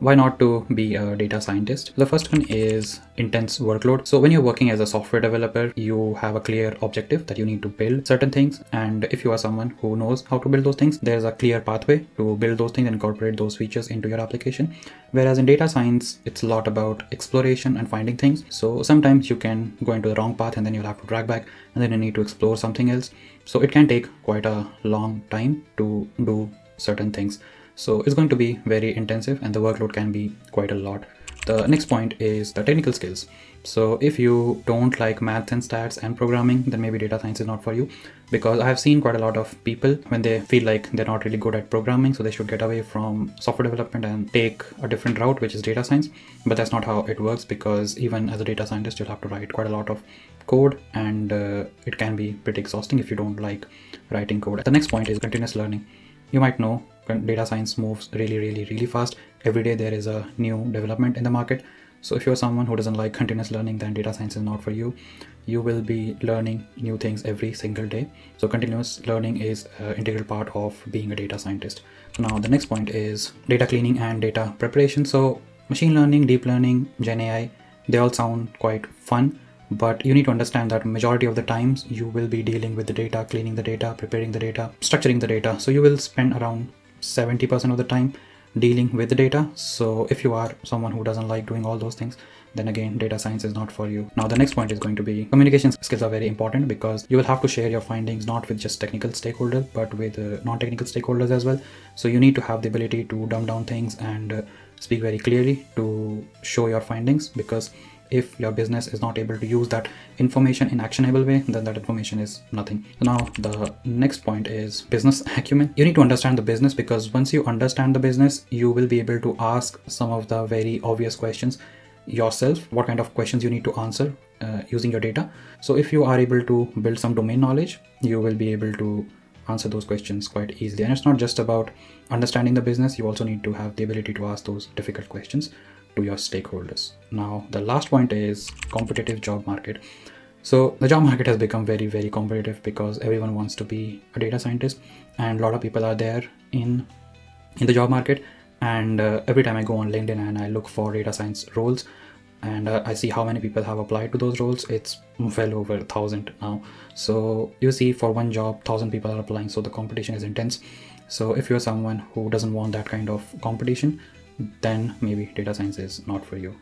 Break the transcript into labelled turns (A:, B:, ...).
A: Why not to be a data scientist? The first one is intense workload. So when you're working as a software developer, you have a clear objective that you need to build certain things. And if you are someone who knows how to build those things, there's a clear pathway to build those things and incorporate those features into your application. Whereas in data science, it's a lot about exploration and finding things. So sometimes you can go into the wrong path and then you'll have to drag back and then you need to explore something else. So it can take quite a long time to do certain things. So it's going to be very intensive and the workload can be quite a lot. The next point is the technical skills. So if you don't like math and stats and programming, then maybe data science is not for you, because I have seen quite a lot of people when they feel like they're not really good at programming, so they should get away from software development and take a different route, which is data science. But that's not how it works, because even as a data scientist, you'll have to write quite a lot of code, and it can be pretty exhausting if you don't like writing code. The next point is continuous learning. You might know data science moves really fast. Every day there is a new development in the market. So if you're someone who doesn't like continuous learning, then data science is not for you. You will be learning new things every single day. So continuous learning is an integral part of being a data scientist. So now the next point is data cleaning and data preparation. So machine learning, deep learning, Gen AI, they all sound quite fun. But you need to understand that majority of the times you will be dealing with the data, cleaning the data, preparing the data, structuring the data. So you will spend around 70% of the time dealing with the data. So if you are someone who doesn't like doing all those things, then again, data science is not for you. Now, the next point is going to be communication skills are very important, because you will have to share your findings not with just technical stakeholders, but with non-technical stakeholders as well. So you need to have the ability to dumb down things and speak very clearly to show your findings, because if your business is not able to use that information in actionable way, then that information is nothing. Now, the next point is business acumen. You need to understand the business, because once you understand the business, you will be able to ask some of the very obvious questions yourself, what kind of questions you need to answer using your data. So if you are able to build some domain knowledge, you will be able to answer those questions quite easily. And it's not just about understanding the business, you also need to have the ability to ask those difficult questions to your stakeholders. Now, the last point is competitive job market. So the job market has become very competitive, because everyone wants to be a data scientist, and a lot of people are there in the job market. And every time I go on LinkedIn and I look for data science roles, and I see how many people have applied to those roles, it's well over 1,000 now. So you see, for one job 1,000 people are applying, so the competition is intense. So if you're someone who doesn't want that kind of competition, then maybe data science is not for you.